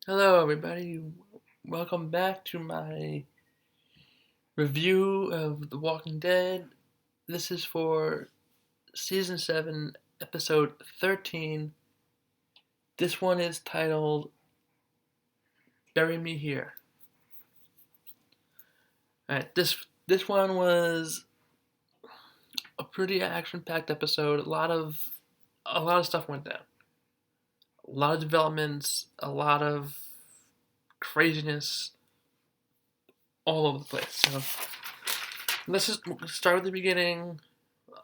Hello, everybody. Welcome back to my review of The Walking Dead. This is for Season 7, Episode 13. This one is titled Bury Me Here. Alright, this one was a pretty action-packed episode. A lot of stuff went down. A lot of developments, a lot of craziness all over the place. So let's just start with the beginning.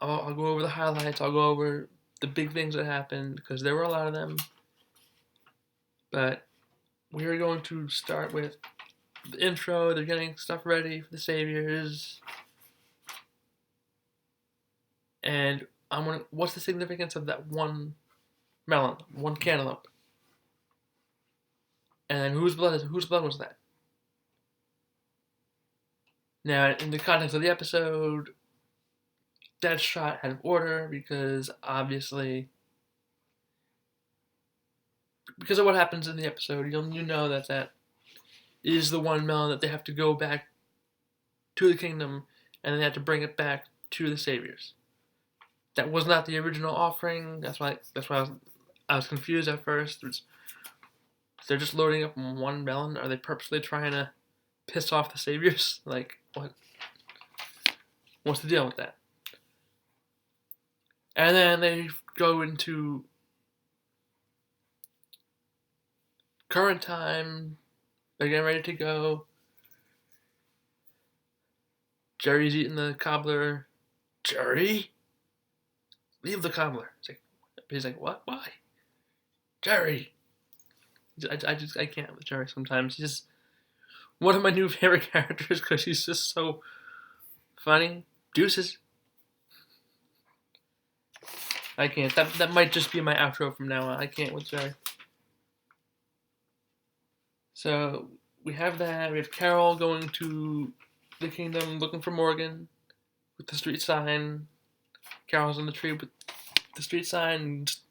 I'll go over the highlights. I'll go over the big things that happened because there were a lot of them. But we are going to start with the intro. They're getting stuff ready for the Saviors. And what's the significance of that one melon, one cantaloupe? And whose blood was that? Now, in the context of the episode, that shot out of order because obviously, because of what happens in the episode, you know that is the one melon that they have to go back to the kingdom and they have to bring it back to the Saviors. That was not the original offering. That's why I was confused at first. They're just loading up one melon. Are they purposely trying to piss off the Saviors? Like, what? What's the deal with that? And then they go into current time. They're getting ready to go. Jerry's eating the cobbler. Jerry? Leave the cobbler. He's like, what? Why? Jerry! I can't with Jerry sometimes. He's just one of my new favorite characters because he's just so funny. Deuces. I can't. That might just be my outro from now on. I can't with Jerry. So we have that. We have Carol going to the kingdom looking for Morgan with the street sign. Carol's on the tree with the street sign and just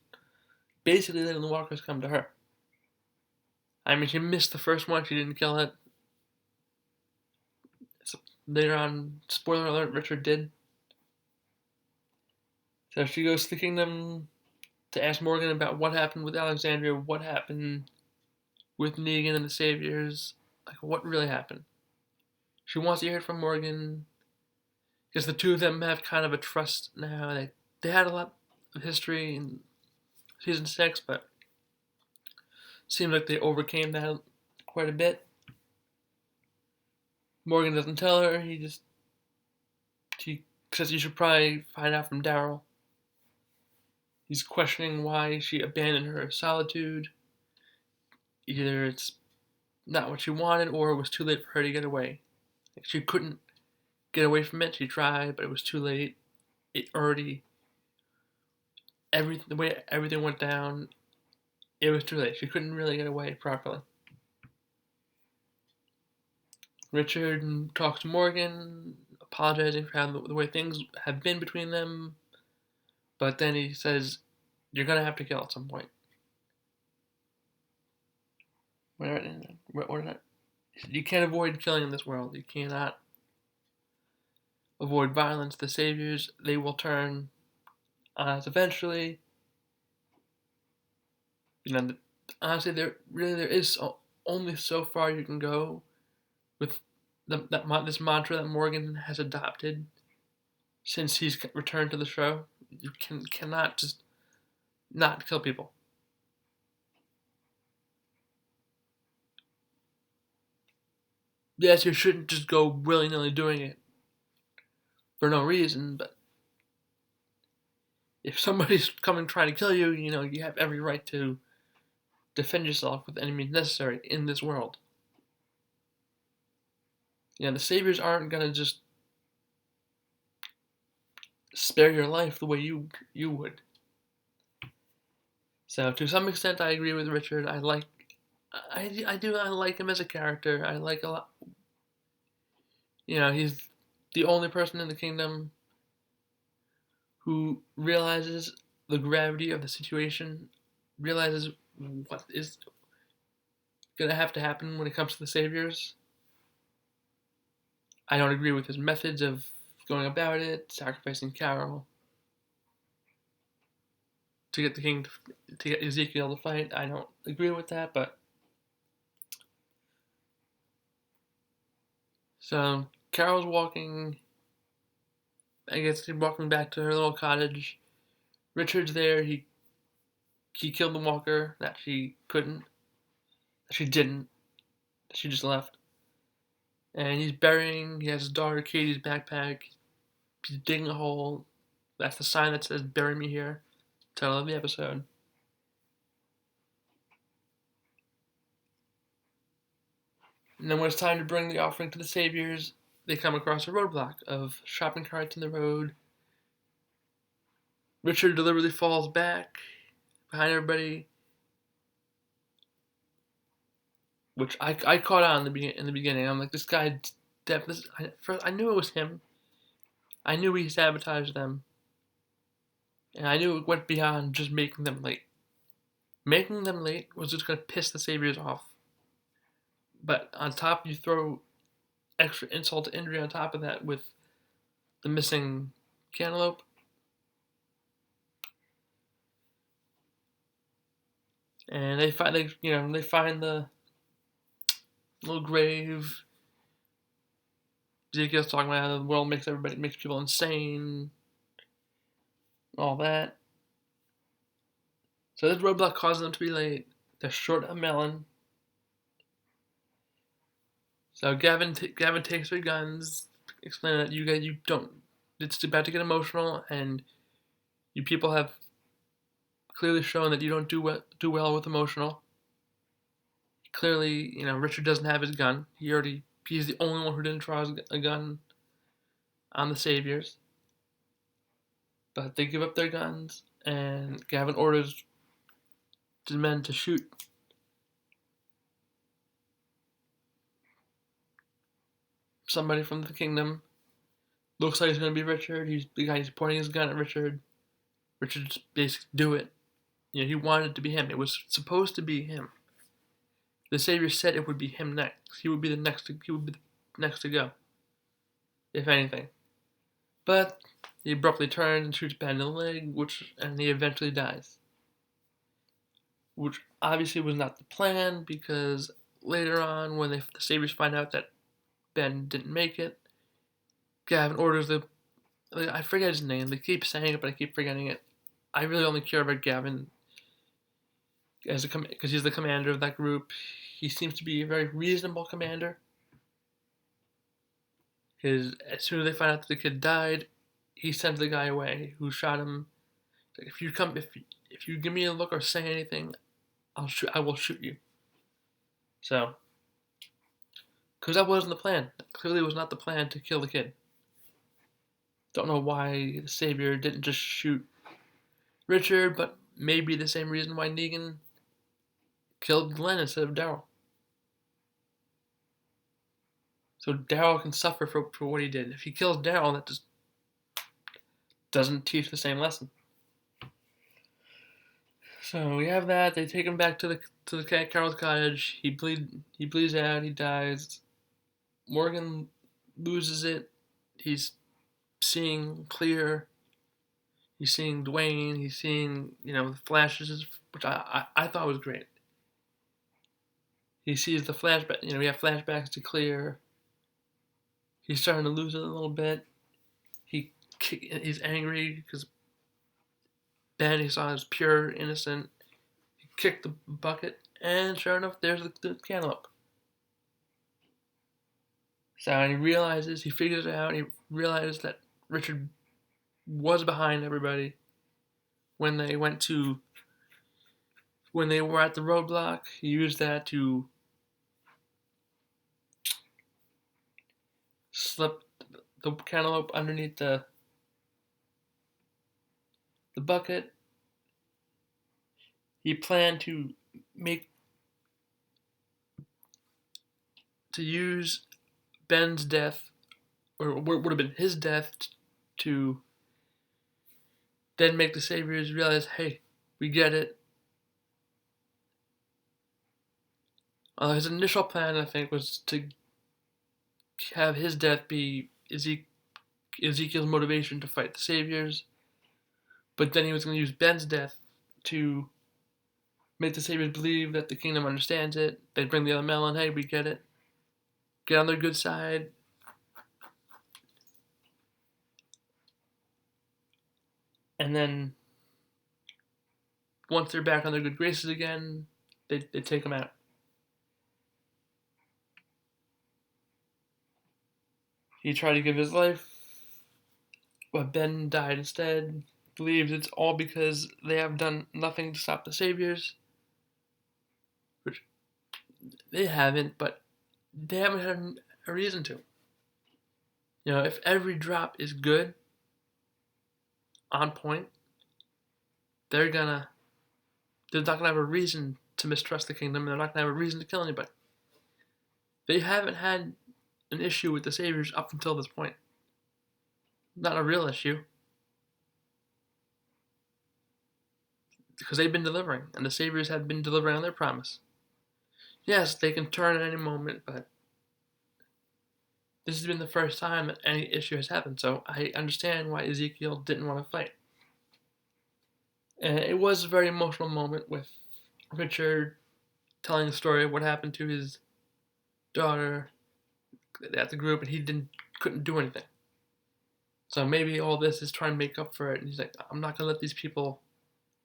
basically letting the walkers come to her. I mean, she missed the first one. She didn't kill it. So later on, spoiler alert, Richard did. So she goes to the kingdom to ask Morgan about what happened with Alexandria, what happened with Negan and the Saviors, like what really happened. She wants to hear it from Morgan because the two of them have kind of a trust now. They had a lot of history in season 6, but seems like they overcame that quite a bit. Morgan doesn't tell her. He says you should probably find out from Daryl. He's questioning why she abandoned her solitude. Either it's not what she wanted or it was too late for her to get away. Like she couldn't get away from it. She tried, but it was too late. It already, the way everything went down, it was too late. She couldn't really get away properly. Richard talks to Morgan, apologizing for how the way things have been between them, but then he says, "You're gonna have to kill at some point." You can't avoid killing in this world. You cannot avoid violence. The Saviors, they will turn on us eventually. Honestly, there is only so far you can go with this mantra that Morgan has adopted since he's returned to the show. You cannot just not kill people. Yes, you shouldn't just go willy-nilly doing it for no reason, but if somebody's coming trying to kill you, you have every right to defend yourself with any means necessary in this world. The Saviors aren't going to just spare your life the way you would. So to some extent, I agree with Richard. I like him as a character. I like a lot. He's the only person in the kingdom who realizes the gravity of the situation, realizes gonna have to happen when it comes to the Saviors. I don't agree with his methods of going about it, sacrificing Carol to get the king to get Ezekiel to fight. I don't agree with that, but so Carol's walking. I guess she's walking back to her little cottage. Richard's there. He killed the walker that she couldn't, that she didn't, that she just left. And he's burying. He has his daughter Katie's backpack. He's digging a hole. That's the sign that says "Bury me here." Title of the episode. And then when it's time to bring the offering to the Saviors, they come across a roadblock of shopping carts in the road. Richard deliberately falls back behind everybody, which I caught on in the beginning. I'm like, this guy, I knew it was him. I knew he sabotaged them, and I knew it went beyond just making them late. Making them late was just going to piss the Saviors off. But on top, you throw extra insult to injury on top of that with the missing cantaloupe. And they find the little grave. Ezekiel's talking about how the world makes people insane, all that. So this roadblock causes them to be late. They're short a melon. So Gavin takes their guns, explaining that you don't. It's about to get emotional, and you people have clearly shown that you don't do well with emotional. Clearly, Richard doesn't have his gun. He's the only one who didn't draw a gun on the Saviors. But they give up their guns, and Gavin orders the men to shoot. Somebody from the kingdom. Looks like it's going to be Richard. He's pointing his gun at Richard. Richard's basically do it. He wanted it to be him. It was supposed to be him. The Savior said it would be him next. He would be the next to go, if anything. But he abruptly turns and shoots Ben in the leg, and he eventually dies. Which obviously was not the plan, because later on, when the Saviors find out that Ben didn't make it, Gavin orders I forget his name. They keep saying it, but I keep forgetting it. I really only care about Gavin because he's the commander of that group. He seems to be a very reasonable commander. Because as soon as they find out that the kid died, he sends the guy away who shot him. Like, if you give me a look or say anything, I will shoot you. So, because that wasn't the plan. That clearly was not the plan to kill the kid. Don't know why the Savior didn't just shoot Richard, but maybe the same reason why Negan killed Glenn instead of Daryl. So Daryl can suffer for what he did. If he kills Daryl, that just doesn't teach the same lesson. So we have that. They take him back to the Carol's cottage. He bleeds out. He dies. Morgan loses it. He's seeing clear. He's seeing Dwayne. He's seeing the flashes, which I thought was great. He sees the flashback. We have flashbacks to Clear. He's starting to lose it a little bit. He's angry because Ben, he saw as pure, innocent. He kicked the bucket, and sure enough, there's the cantaloupe. So he figures it out. He realizes that Richard was behind everybody when they were at the roadblock. He used that to slip the cantaloupe underneath the bucket. He planned to use Ben's death, or what would have been his death, to then make the Saviors realize, hey, we get it. His initial plan, I think, was to have his death be Ezekiel's motivation to fight the Saviors, but then he was going to use Ben's death to make the Saviors believe that the kingdom understands it. They'd bring the other Melon, hey, we get it. Get on their good side. And then, once they're back on their good graces again, they take him out. He tried to give his life, but Ben died instead. Believes it's all because they have done nothing to stop the Saviors. Which they haven't, but they haven't had a reason to. If every drop is good, on point, they're not gonna have a reason to mistrust the kingdom. They're not gonna have a reason to kill anybody. They haven't had an issue with the Saviors up until this point. Not a real issue. Because they've been delivering, and the Saviors have been delivering on their promise. Yes, they can turn at any moment, but this has been the first time that any issue has happened, so I understand why Ezekiel didn't want to fight. And it was a very emotional moment with Richard telling the story of what happened to his daughter at the group, and he couldn't do anything. So maybe all this is trying to make up for it, and he's like, I'm not going to let these people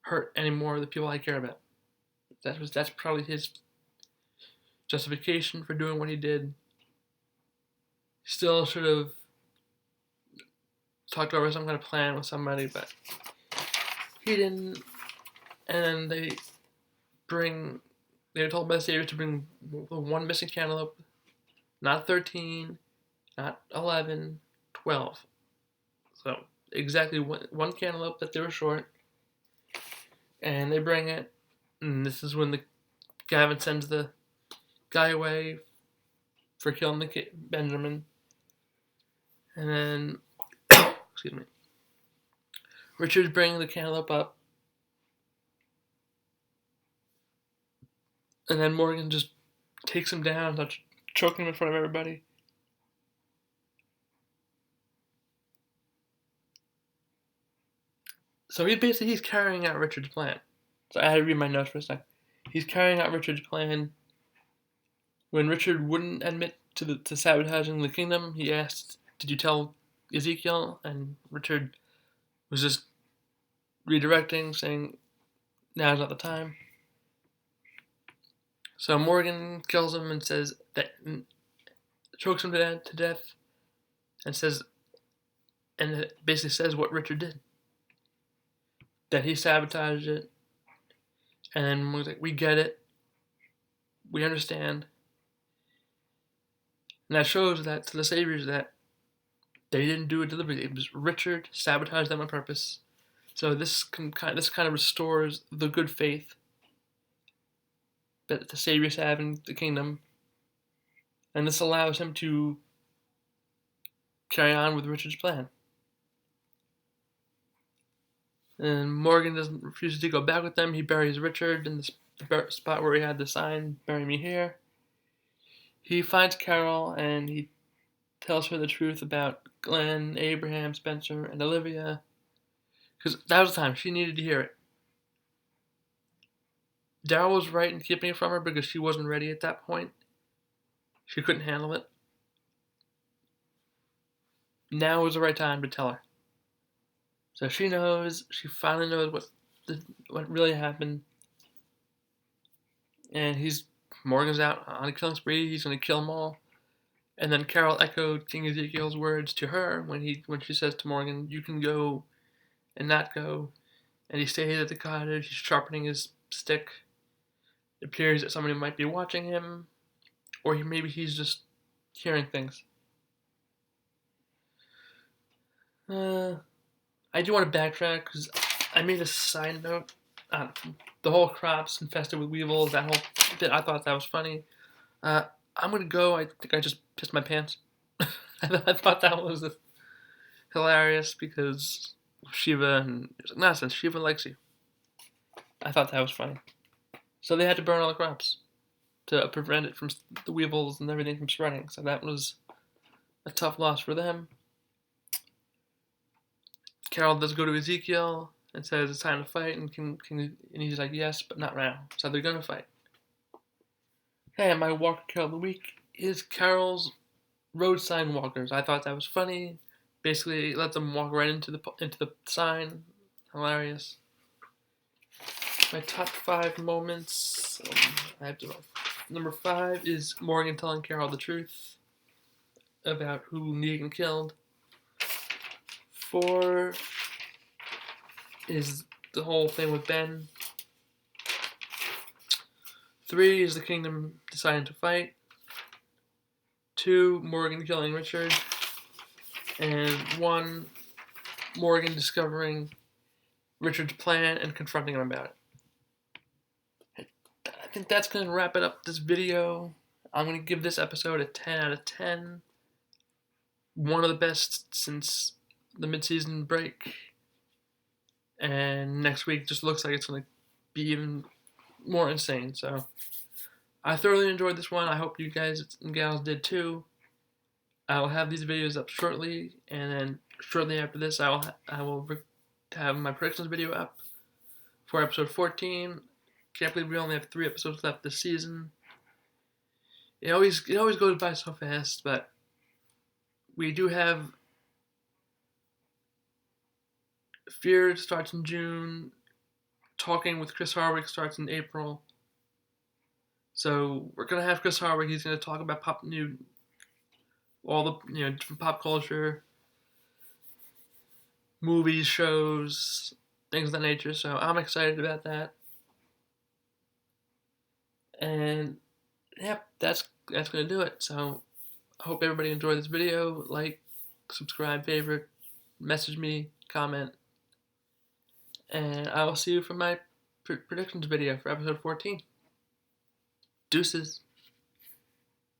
hurt any more of the people I care about. That's probably his justification for doing what he did. Still should have talked over some kind of plan with somebody, but he didn't. And then they were told by the Saviors to bring the one missing cantaloupe, not 13, not 11, 12. So exactly one cantaloupe that they were short. And they bring it, and this is when Gavin sends the guy away for killing the Benjamin. And then, excuse me, Richard's bringing the cantaloupe up. And then Morgan just takes him down, starts choking him in front of everybody. So he's carrying out Richard's plan. So I had to read my notes for a second. He's carrying out Richard's plan. When Richard wouldn't admit to sabotaging the kingdom, he asked, did you tell Ezekiel? And Richard was just redirecting, saying, now's not the time. So Morgan kills him and says that, chokes him to death, and it basically says what Richard did. That he sabotaged it, and then was like, we get it, we understand. And that shows that to the Saviors that they didn't do it deliberately. It was Richard sabotaged them on purpose. So this kind of restores the good faith that the Saviors have in the kingdom, and this allows him to carry on with Richard's plan. And Morgan refuses to go back with them. He buries Richard in the spot where he had the sign, bury me here. He finds Carol, and he tells her the truth about Glenn, Abraham, Spencer, and Olivia. Because that was the time. She needed to hear it. Daryl was right in keeping it from her because she wasn't ready at that point. She couldn't handle it. Now was the right time to tell her. So she finally knows what really happened. And Morgan's out on a killing spree. He's going to kill them all. And then Carol echoed King Ezekiel's words to her when she says to Morgan, you can go and not go. And he stays at the cottage. He's sharpening his stick. It appears that somebody might be watching him. Or maybe he's just hearing things. I do want to backtrack because I made a side note. The whole crops infested with weevils, that whole bit, I thought that was funny. I'm going to go. I think I just pissed my pants. I thought that was hilarious because Shiva, and it was like, nonsense, Shiva likes you. I thought that was funny. So they had to burn all the crops. to prevent it from the weevils and everything from spreading. So that was a tough loss for them. Carol does go to Ezekiel and says it's time to fight, and and he's like, yes, but not now. So they're gonna fight. Hey, my Walker Carol of the week is Carol's road sign walkers. I thought that was funny. Basically, let them walk right into the sign. Hilarious. My top 5 moments. I have to. Number 5 is Morgan telling Carol the truth about who Negan killed. 4 is the whole thing with Ben. 3 is the Kingdom deciding to fight. 2, Morgan killing Richard. And 1, Morgan discovering Richard's plan and confronting him about it. I think that's going to wrap it up this video. I'm going to give this episode a 10 out of 10. One of the best since the mid-season break. And next week just looks like it's going to be even more insane. So I thoroughly enjoyed this one. I hope you guys and gals did too. I will have these videos up shortly, and then shortly after this, I will have my predictions video up for episode 14. Can't believe we only have 3 episodes left this season. It always goes by so fast, but we do have Fear starts in June. Talking with Chris Hardwick starts in April. So we're gonna have Chris Hardwick. He's gonna talk about all the different pop culture, movies, shows, things of that nature. So I'm excited about that. And yep, that's gonna do it. So I hope everybody enjoyed this video. Like, subscribe, favorite, message me, comment, and I will see you for my predictions video for episode 14. Deuces.